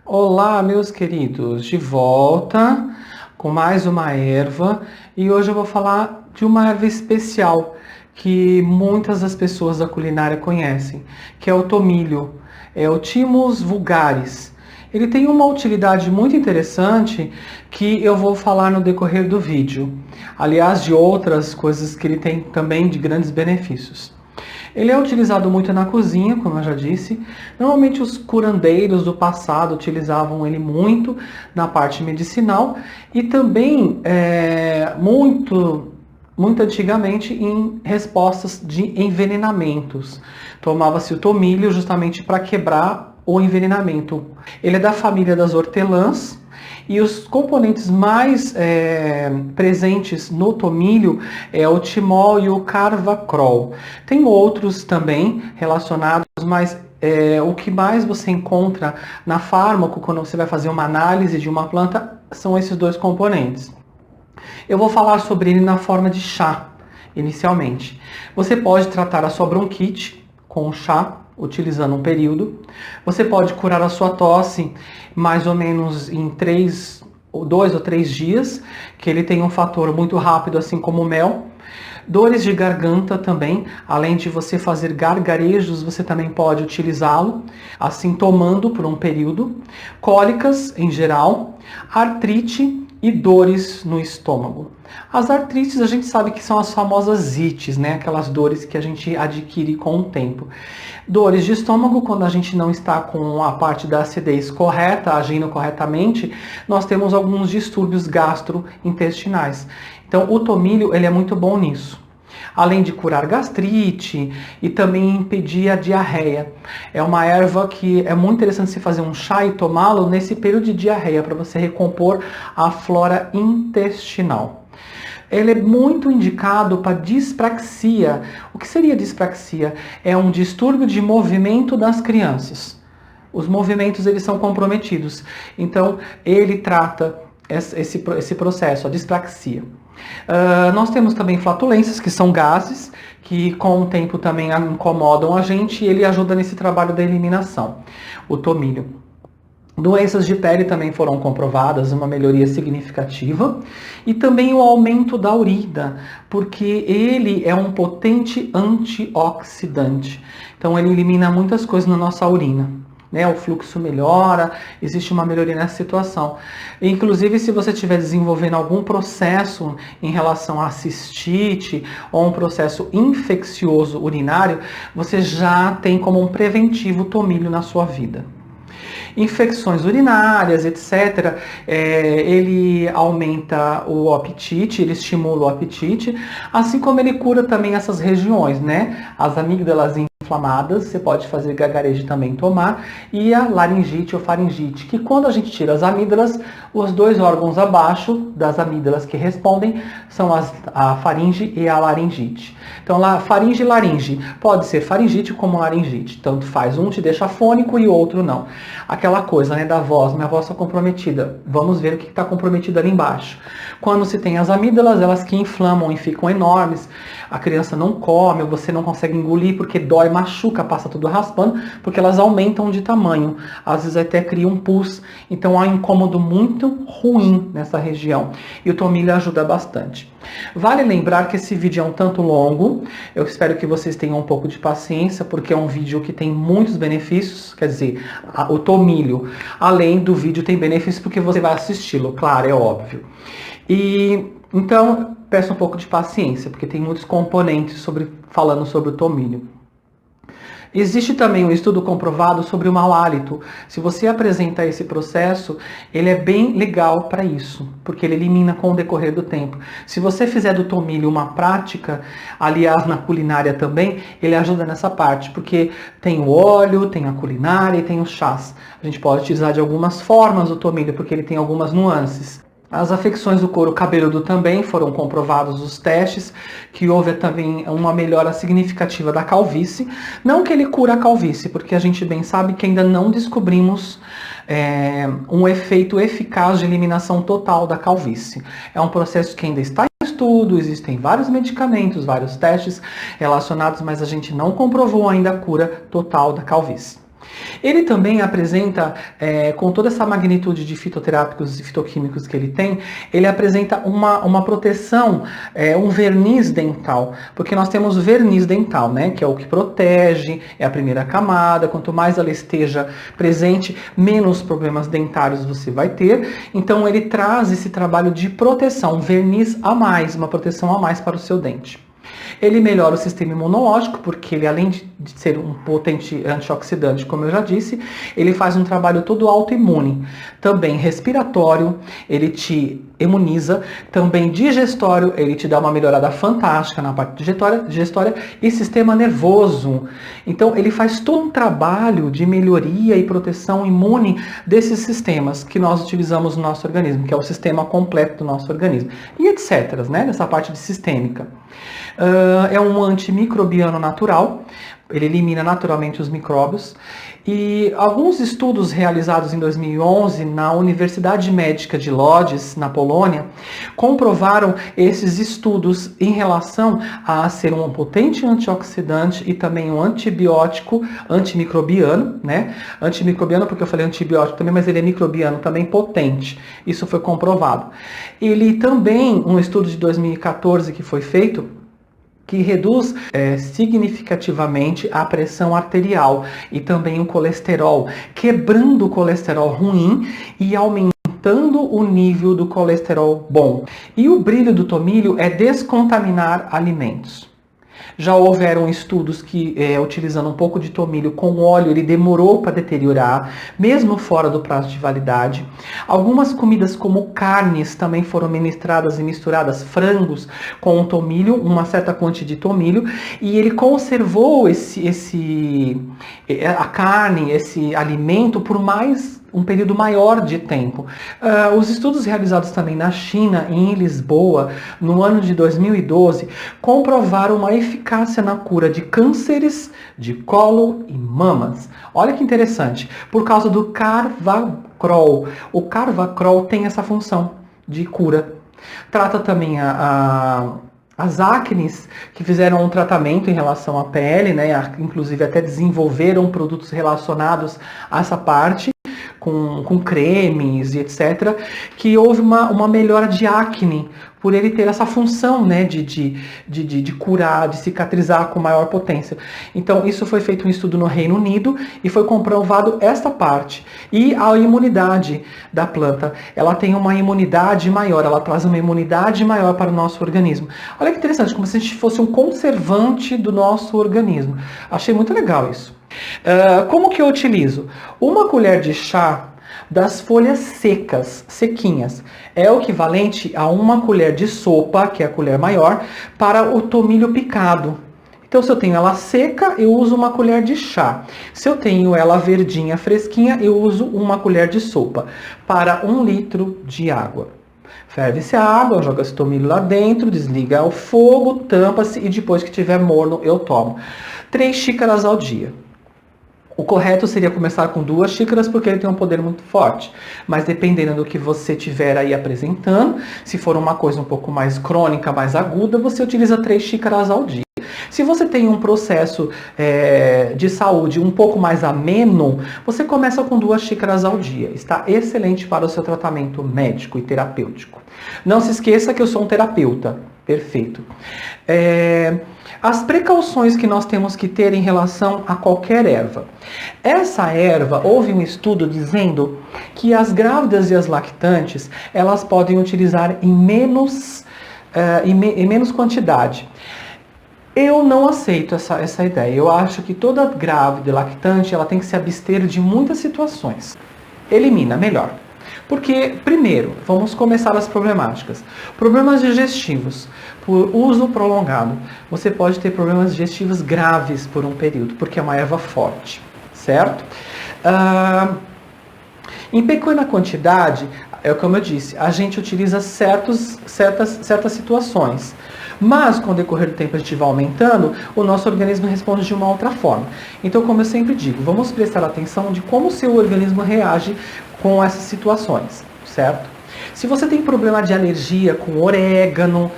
Olá, meus queridos, de volta com mais uma erva e hoje eu vou falar de uma erva especial que muitas das pessoas da culinária conhecem, que é o tomilho, é o Thymus vulgaris. Ele tem uma utilidade muito interessante que eu vou falar no decorrer do vídeo, aliás, de outras coisas que ele tem também de grandes benefícios. Ele é utilizado muito na cozinha, como eu já disse. Normalmente os curandeiros do passado utilizavam ele muito na parte medicinal e também muito antigamente em respostas de envenenamentos. Tomava-se o tomilho justamente para quebrar o envenenamento. Ele é da família das hortelãs. E os componentes mais presentes no tomilho é o timol e o carvacrol. Tem outros também relacionados, mas o que mais você encontra na fármaco, quando você vai fazer uma análise de uma planta, são esses dois componentes. Eu vou falar sobre ele na forma de chá, inicialmente. Você pode tratar a sua bronquite com chá, utilizando um período. Você pode curar a sua tosse mais ou menos em 2 ou 3 dias, que ele tem um fator muito rápido, assim como o mel. Dores de garganta também, além de você fazer gargarejos, você também pode utilizá-lo, assim tomando por um período. Cólicas em geral, artrite e dores no estômago. As artrites a gente sabe que são as famosas ites, né? Aquelas dores que a gente adquire com o tempo. Dores de estômago, quando a gente não está com a parte da acidez correta, agindo corretamente, nós temos alguns distúrbios gastrointestinais. Então o tomilho ele é muito bom nisso. Além de curar gastrite e também impedir a diarreia. É uma erva que é muito interessante se fazer um chá e tomá-lo nesse período de diarreia, para você recompor a flora intestinal. Ele é muito indicado para dispraxia. O que seria dispraxia? É um distúrbio de movimento das crianças. Os movimentos eles são comprometidos. Então, ele trata esse processo, a dispraxia. Nós temos também flatulências, que são gases, que com o tempo também incomodam a gente e ele ajuda nesse trabalho da eliminação, o tomilho. Doenças de pele também foram comprovadas, uma melhoria significativa. E também o aumento da urina, porque ele é um potente antioxidante. Então ele elimina muitas coisas na nossa urina. O fluxo melhora, existe uma melhoria nessa situação. Inclusive, se você estiver desenvolvendo algum processo em relação a cistite ou um processo infeccioso urinário, você já tem como um preventivo o tomilho na sua vida. Infecções urinárias, etc. Ele aumenta o apetite, ele estimula o apetite, assim como ele cura também essas regiões, né? As amígdalas inflamadas, você pode fazer gargarejo também tomar, e a laringite ou faringite, que quando a gente tira as amígdalas, os dois órgãos abaixo das amígdalas que respondem são a faringe e a laringite. Então, faringe e laringe, pode ser faringite como laringite, tanto faz, um te deixa afônico e o outro não. Aquela coisa, né, da voz, minha voz está comprometida, vamos ver o que está comprometido ali embaixo. Quando se tem as amígdalas, elas que inflamam e ficam enormes, a criança não come, você não consegue engolir porque dói, machuca, passa tudo raspando, porque elas aumentam de tamanho, às vezes até cria um pus, então há um incômodo muito ruim nessa região, e o tomilho ajuda bastante. Vale lembrar que esse vídeo é um tanto longo, eu espero que vocês tenham um pouco de paciência, porque é um vídeo que tem muitos benefícios, quer dizer, o tomilho, além do vídeo tem benefícios porque você vai assisti-lo, claro, é óbvio. E então, peço um pouco de paciência, porque tem muitos componentes falando sobre o tomilho. Existe também um estudo comprovado sobre o mau hálito. Se você apresenta esse processo, ele é bem legal para isso, porque ele elimina com o decorrer do tempo. Se você fizer do tomilho uma prática, aliás, na culinária também, ele ajuda nessa parte, porque tem o óleo, tem a culinária e tem os chás. A gente pode utilizar de algumas formas o tomilho, porque ele tem algumas nuances. As afecções do couro cabeludo também foram comprovados os testes, que houve também uma melhora significativa da calvície. Não que ele cura a calvície, porque a gente bem sabe que ainda não descobrimos um efeito eficaz de eliminação total da calvície. É um processo que ainda está em estudo, existem vários medicamentos, vários testes relacionados, mas a gente não comprovou ainda a cura total da calvície. Ele também apresenta, com toda essa magnitude de fitoterápicos e fitoquímicos que ele tem, ele apresenta uma proteção, um verniz dental, porque nós temos o verniz dental, né, que é o que protege, é a primeira camada, quanto mais ela esteja presente, menos problemas dentários você vai ter. Então ele traz esse trabalho de proteção, um verniz a mais, uma proteção a mais para o seu dente. Ele melhora o sistema imunológico, porque ele, além de ser um potente antioxidante, como eu já disse, ele faz um trabalho todo autoimune, também respiratório, ele te imuniza, também digestório, ele te dá uma melhorada fantástica na parte digestória e sistema nervoso. Então ele faz todo um trabalho de melhoria e proteção imune desses sistemas que nós utilizamos no nosso organismo, que é o sistema completo do nosso organismo, e etc, né, nessa parte de sistêmica. É um antimicrobiano natural, ele elimina naturalmente os micróbios, e alguns estudos realizados em 2011 na Universidade Médica de Lodz, na Polônia, comprovaram esses estudos em relação a ser um potente antioxidante e também um antibiótico antimicrobiano, né? Antimicrobiano porque eu falei antibiótico também, mas ele é microbiano também potente. Isso foi comprovado. Ele também, um estudo de 2014 que foi feito, que reduz significativamente a pressão arterial e também o colesterol, quebrando o colesterol ruim e aumentando o nível do colesterol bom. E o brilho do tomilho é descontaminar alimentos. Já houveram estudos que, utilizando um pouco de tomilho com óleo, ele demorou para deteriorar, mesmo fora do prazo de validade. Algumas comidas como carnes também foram ministradas e misturadas, frangos com tomilho, uma certa quantidade de tomilho, e ele conservou a carne, esse alimento por um período maior de tempo. Os estudos realizados também na China, em Lisboa, no ano de 2012, comprovaram uma eficácia na cura de cânceres de colo e mamas. Olha que interessante, por causa do Carvacrol. O Carvacrol tem essa função de cura. Trata também as acnes, que fizeram um tratamento em relação à pele, né? Inclusive até desenvolveram produtos relacionados a essa parte, com cremes e etc., que houve uma melhora de acne, por ele ter essa função, né, de curar, de cicatrizar com maior potência. Então, isso foi feito um estudo no Reino Unido e foi comprovado esta parte. E a imunidade da planta, ela tem uma imunidade maior, ela traz uma imunidade maior para o nosso organismo. Olha que interessante, como se a gente fosse um conservante do nosso organismo. Achei muito legal isso. Como que eu utilizo? Uma colher de chá das folhas secas, sequinhas, é o equivalente a uma colher de sopa, que é a colher maior, para o tomilho picado. Então, se eu tenho ela seca, eu uso uma colher de chá. Se eu tenho ela verdinha, fresquinha, eu uso uma colher de sopa para 1 litro de água. Ferve-se a água, joga esse tomilho lá dentro, desliga o fogo, tampa-se e depois que tiver morno, eu tomo. 3 xícaras ao dia. O correto seria começar com 2 xícaras, porque ele tem um poder muito forte. Mas dependendo do que você tiver aí apresentando, se for uma coisa um pouco mais crônica, mais aguda, você utiliza 3 xícaras ao dia. Se você tem um processo de saúde um pouco mais ameno, você começa com 2 xícaras ao dia. Está excelente para o seu tratamento médico e terapêutico. Não se esqueça que eu sou um terapeuta. Perfeito. As precauções que nós temos que ter em relação a qualquer erva. Essa erva, houve um estudo dizendo que as grávidas e as lactantes, elas podem utilizar em menos quantidade. Eu não aceito essa ideia. Eu acho que toda grávida e lactante, ela tem que se abster de muitas situações. Elimina, melhor. Porque, primeiro, vamos começar as problemáticas. Problemas digestivos. Por uso prolongado, você pode ter problemas digestivos graves por um período, porque é uma erva forte, certo? Em pequena quantidade, como eu disse, a gente utiliza certas situações. Mas, com o decorrer do tempo, a gente vai aumentando, o nosso organismo responde de uma outra forma. Então, como eu sempre digo, vamos prestar atenção de como o seu organismo reage com essas situações, certo? Se você tem problema de alergia com orégano,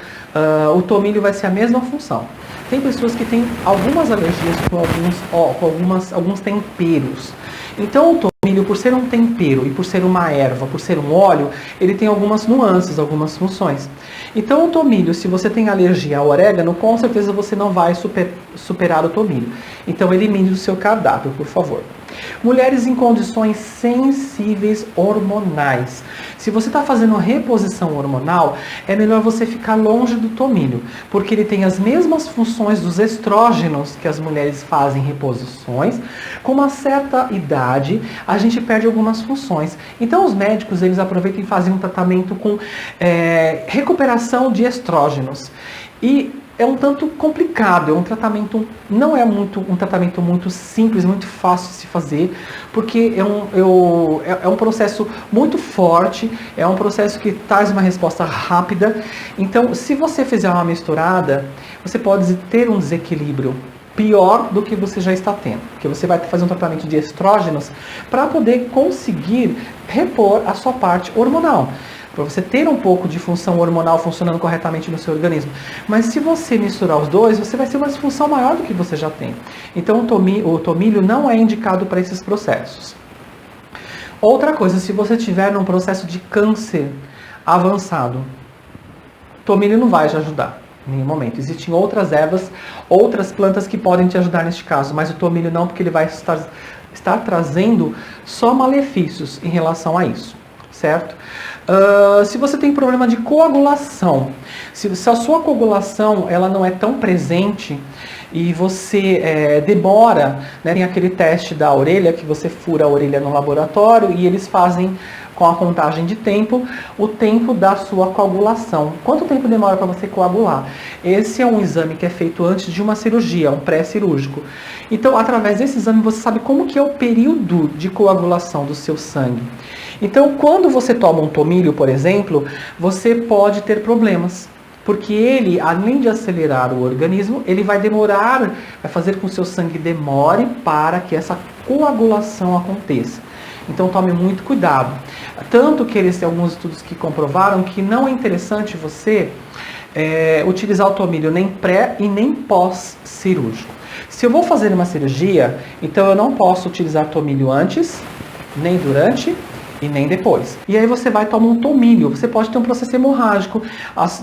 o tomilho vai ser a mesma função. Tem pessoas que têm algumas alergias com alguns temperos. Então o tomilho, por ser um tempero e por ser uma erva, por ser um óleo, ele tem algumas nuances, algumas funções. Então o tomilho, se você tem alergia ao orégano, com certeza você não vai superar o tomilho. Então elimine do seu cardápio, por favor. Mulheres em condições sensíveis hormonais. Se você está fazendo reposição hormonal, é melhor você ficar longe do tomilho, porque ele tem as mesmas funções dos estrógenos que as mulheres fazem reposições. Com uma certa idade, a gente perde algumas funções. Então os médicos, eles aproveitam e fazem um tratamento com recuperação de estrógenos. E é um tanto complicado, não é um tratamento muito simples, muito fácil de se fazer, porque é um processo muito forte, é um processo que traz uma resposta rápida. Então, se você fizer uma misturada, você pode ter um desequilíbrio pior do que você já está tendo, porque você vai fazer um tratamento de estrógenos para poder conseguir repor a sua parte hormonal, para você ter um pouco de função hormonal funcionando corretamente no seu organismo. Mas se você misturar os dois, você vai ter uma disfunção maior do que você já tem. Então o tomilho não é indicado para esses processos. Outra coisa, se você tiver num processo de câncer avançado, tomilho não vai te ajudar em nenhum momento. Existem outras ervas, outras plantas que podem te ajudar neste caso, mas o tomilho não, porque ele vai estar trazendo só malefícios em relação a isso, certo? Se você tem problema de coagulação, se a sua coagulação ela não é tão presente e você demora, né, tem aquele teste da orelha, que você fura a orelha no laboratório e eles fazem com a contagem de tempo, o tempo da sua coagulação. Quanto tempo demora para você coagular? Esse é um exame que é feito antes de uma cirurgia, um pré-cirúrgico. Então, através desse exame, você sabe como que é o período de coagulação do seu sangue. Então, quando você toma um tomilho, por exemplo, você pode ter problemas. Porque ele, além de acelerar o organismo, ele vai demorar, vai fazer com que o seu sangue demore para que essa coagulação aconteça. Então tome muito cuidado. Tanto que eles têm alguns estudos que comprovaram que não é interessante você utilizar o tomilho nem pré e nem pós-cirúrgico. Se eu vou fazer uma cirurgia, então eu não posso utilizar tomilho antes, nem durante e nem depois. E aí você vai tomar um tomilho, você pode ter um processo hemorrágico,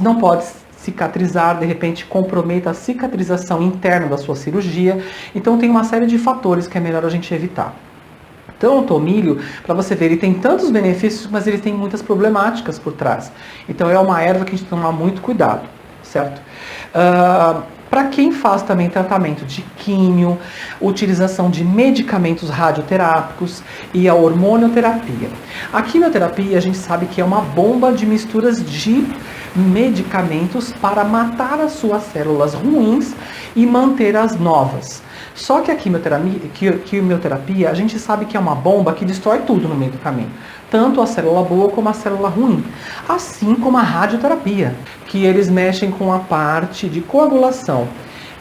não pode cicatrizar, de repente comprometa a cicatrização interna da sua cirurgia. Então tem uma série de fatores que é melhor a gente evitar. Então o tomilho, para você ver, ele tem tantos benefícios, mas ele tem muitas problemáticas por trás. Então é uma erva que a gente tem que tomar muito cuidado, certo? Para quem faz também tratamento de químio, utilização de medicamentos radioterápicos e a hormonioterapia. A quimioterapia a gente sabe que é uma bomba de misturas de medicamentos para matar as suas células ruins e manter as novas. Só que a quimioterapia, a gente sabe que é uma bomba que destrói tudo no meio do caminho. Tanto a célula boa como a célula ruim. Assim como a radioterapia, que eles mexem com a parte de coagulação.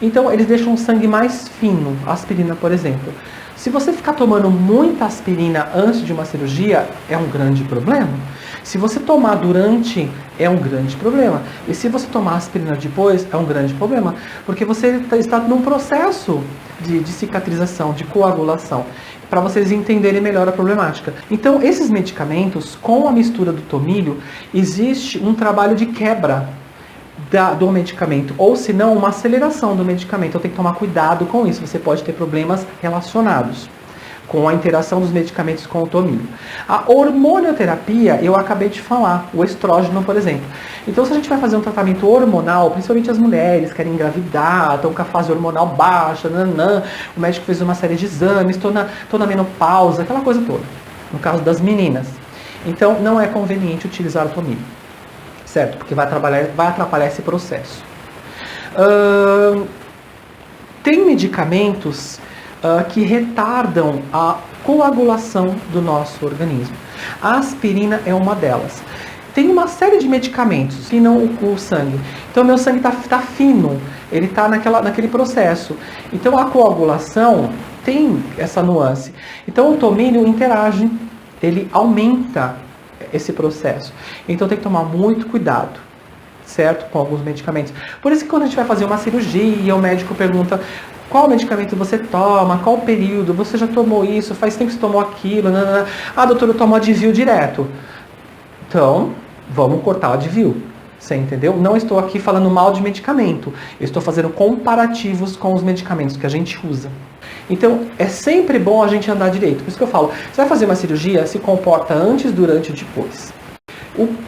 Então, eles deixam o sangue mais fino, aspirina, por exemplo. Se você ficar tomando muita aspirina antes de uma cirurgia, é um grande problema. Se você tomar durante, é um grande problema. E se você tomar aspirina depois, é um grande problema. Porque você está num processo de cicatrização, de coagulação, para vocês entenderem melhor a problemática. Então, esses medicamentos, com a mistura do tomilho, existe um trabalho de quebra do medicamento, ou se não, uma aceleração do medicamento. Então tem que tomar cuidado com isso, você pode ter problemas relacionados com a interação dos medicamentos com o tomilho. A hormonioterapia, eu acabei de falar, o estrógeno, por exemplo. Então, se a gente vai fazer um tratamento hormonal, principalmente as mulheres querem engravidar, estão com a fase hormonal baixa, o médico fez uma série de exames, estou na menopausa, aquela coisa toda, no caso das meninas. Então, não é conveniente utilizar o tomilho, certo? Porque vai atrapalhar esse processo. Tem medicamentos que retardam a coagulação do nosso organismo. A aspirina é uma delas. Tem uma série de medicamentos que não o sangue. Então, meu sangue está fino, ele está naquele processo. Então, a coagulação tem essa nuance. Então, o tomilho interage, ele aumenta esse processo. Então, tem que tomar muito cuidado, certo? Com alguns medicamentos. Por isso que quando a gente vai fazer uma cirurgia, o médico pergunta qual medicamento você toma, qual período, você já tomou isso, faz tempo que você tomou aquilo, nanana. Ah, doutor, eu tomo Advil direto. Então, vamos cortar o Advil. Você entendeu? Não estou aqui falando mal de medicamento. Eu estou fazendo comparativos com os medicamentos que a gente usa. Então, é sempre bom a gente andar direito. Por isso que eu falo, você vai fazer uma cirurgia, se comporta antes, durante e depois.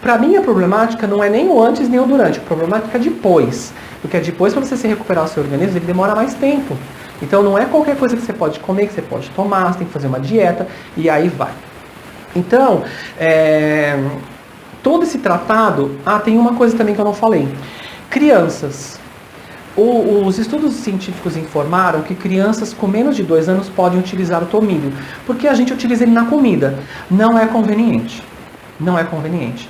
Para mim, a problemática não é nem o antes nem o durante. A problemática é depois. Porque depois, para você se recuperar o seu organismo, ele demora mais tempo. Então, não é qualquer coisa que você pode comer, que você pode tomar, você tem que fazer uma dieta, e aí vai. Então, todo esse tratado... Ah, tem uma coisa também que eu não falei. Crianças. Os estudos científicos informaram que crianças com menos de 2 anos podem utilizar o tomilho, porque a gente utiliza ele na comida. Não é conveniente. Não é conveniente.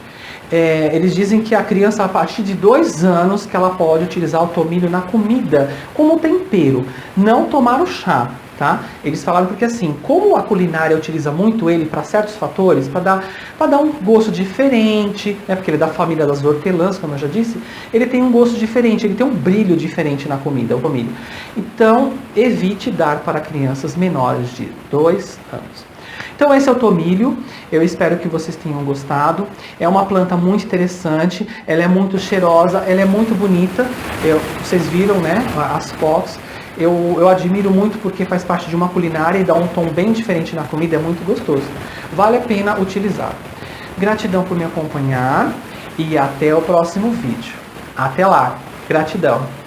Eles dizem que a criança, a partir de 2 anos, que ela pode utilizar o tomilho na comida como tempero, não tomar o chá, tá? Eles falaram porque assim, como a culinária utiliza muito ele para certos fatores, para dar um gosto diferente, né? Porque ele é da família das hortelãs, como eu já disse, ele tem um gosto diferente, ele tem um brilho diferente na comida, o tomilho. Então, evite dar para crianças menores de 2 anos. Então esse é o tomilho, eu espero que vocês tenham gostado. É uma planta muito interessante, ela é muito cheirosa, ela é muito bonita. Vocês viram, né, as fotos. Eu admiro muito porque faz parte de uma culinária e dá um tom bem diferente na comida, é muito gostoso. Vale a pena utilizar. Gratidão por me acompanhar e até o próximo vídeo. Até lá, gratidão!